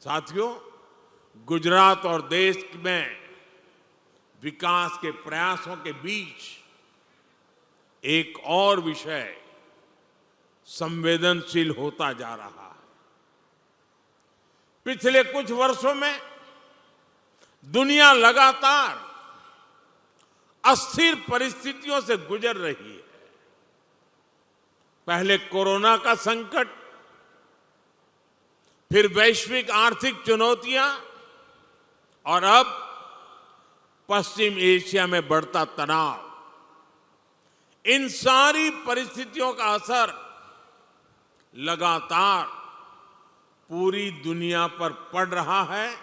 साथियों, गुजरात और देश में विकास के प्रयासों के बीच एक और विषय संवेदनशील होता जा रहा है। पिछले कुछ वर्षों में दुनिया लगातार अस्थिर परिस्थितियों से गुजर रही है। पहले कोरोना का संकट, फिर वैश्विक आर्थिक चुनौतियां और अब पश्चिम एशिया में बढ़ता तनाव। इन सारी परिस्थितियों का असर लगातार पूरी दुनिया पर पड़ रहा है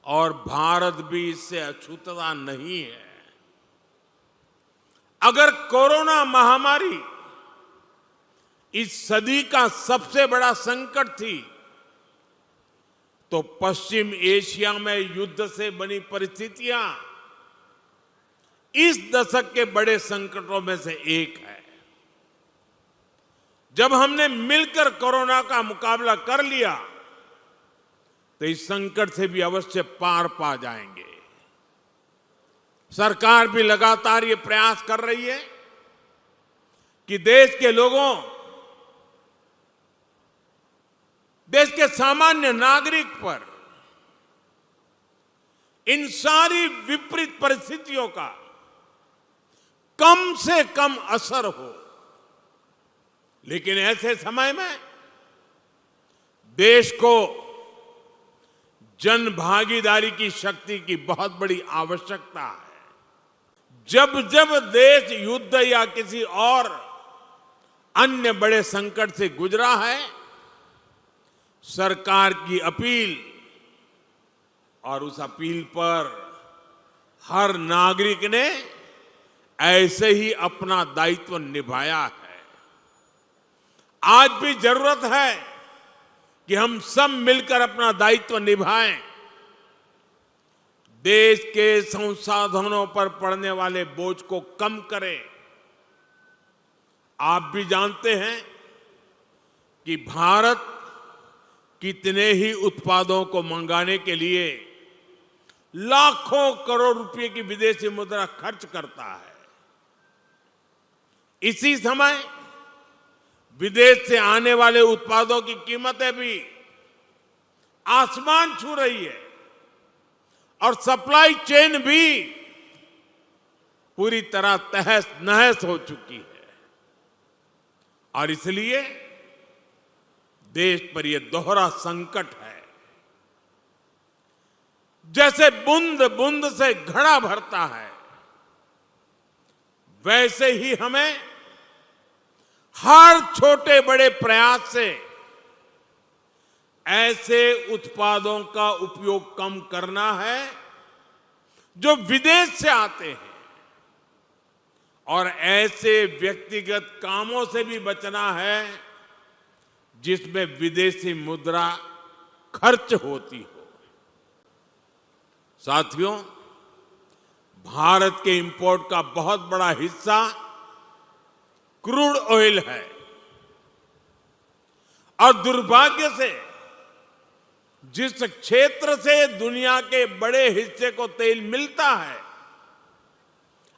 और भारत भी इससे अछूता नहीं है। अगर कोरोना महामारी इस सदी का सबसे बड़ा संकट थी, तो पश्चिम एशिया में युद्ध से बनी परिस्थितियां इस दशक के बड़े संकटों में से एक है। जब हमने मिलकर कोरोना का मुकाबला कर लिया, तो इस संकट से भी अवश्य पार पा जाएंगे। सरकार भी लगातार ये प्रयास कर रही है कि देश के लोगों, देश के सामान्य नागरिक पर इन सारी विपरीत परिस्थितियों का कम से कम असर हो। लेकिन ऐसे समय में देश को जन भागीदारी की शक्ति की बहुत बड़ी आवश्यकता है। जब जब देश युद्ध या किसी और अन्य बड़े संकट से गुजरा है, सरकार की अपील और उस अपील पर हर नागरिक ने ऐसे ही अपना दायित्व निभाया है। आज भी जरूरत है कि हम सब मिलकर अपना दायित्व निभाएं। देश के संसाधनों पर पड़ने वाले बोझ को कम करें। आप भी जानते हैं कि भारत कितने ही उत्पादों को मंगाने के लिए लाखों करोड़ रुपए की विदेशी मुद्रा खर्च करता है। इसी समय विदेश से आने वाले उत्पादों की कीमतें भी आसमान छू रही है और सप्लाई चेन भी पूरी तरह तहस नहस हो चुकी है। और इसलिए देश पर यह दोहरा संकट है। जैसे बूंद बूंद से घड़ा भरता है, वैसे ही हमें हर छोटे बड़े प्रयास से ऐसे उत्पादों का उपयोग कम करना है जो विदेश से आते हैं, और ऐसे व्यक्तिगत कामों से भी बचना है जिसमें विदेशी मुद्रा खर्च होती हो। साथियों, भारत के इंपोर्ट का बहुत बड़ा हिस्सा क्रूड ऑयल है और दुर्भाग्य से जिस क्षेत्र से दुनिया के बड़े हिस्से को तेल मिलता है,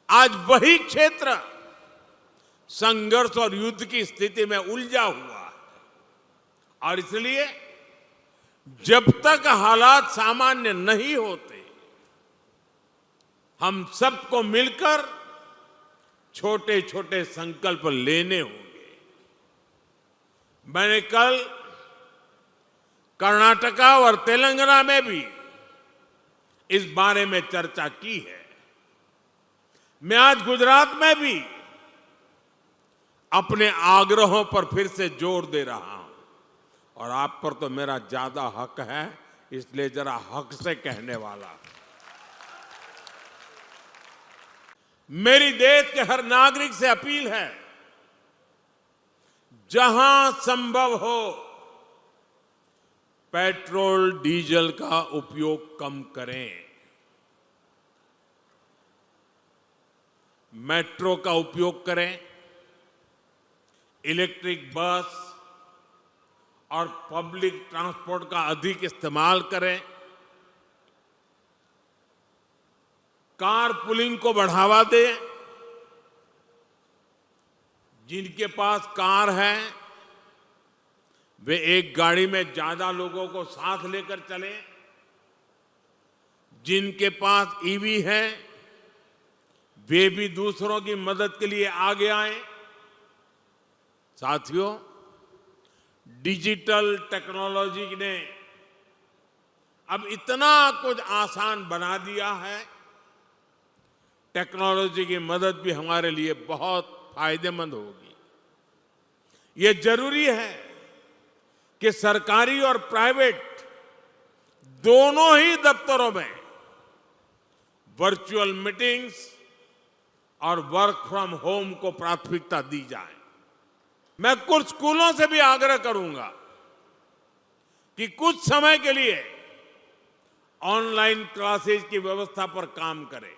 आज वही क्षेत्र संघर्ष और युद्ध की स्थिति में उलझा हुआ है। और इसलिए जब तक हालात सामान्य नहीं होते, हम सबको मिलकर छोटे छोटे संकल्प लेने होंगे। मैंने कल कर्नाटका और तेलंगाना में भी इस बारे में चर्चा की है। मैं आज गुजरात में भी अपने आग्रहों पर फिर से जोर दे रहा हूं, और आप पर तो मेरा ज्यादा हक है, इसलिए जरा हक से कहने वाला। मेरी देश के हर नागरिक से अपील है, जहां संभव हो पेट्रोल डीजल का उपयोग कम करें। मेट्रो का उपयोग करें, इलेक्ट्रिक बस और पब्लिक ट्रांसपोर्ट का अधिक इस्तेमाल करें, कार पुलिंग को बढ़ावा दें। जिनके पास कार है वे एक गाड़ी में ज्यादा लोगों को साथ लेकर चलें। जिनके पास ईवी है वे भी दूसरों की मदद के लिए आगे आए। साथियों, डिजिटल टेक्नोलॉजी ने अब इतना कुछ आसान बना दिया है। टेक्नोलॉजी की मदद भी हमारे लिए बहुत फायदेमंद होगी। ये जरूरी है कि सरकारी और प्राइवेट दोनों ही दफ्तरों में वर्चुअल मीटिंग्स और वर्क फ्रॉम होम को प्राथमिकता दी जाए। मैं कुछ स्कूलों से भी आग्रह करूंगा कि कुछ समय के लिए ऑनलाइन क्लासेज की व्यवस्था पर काम करें।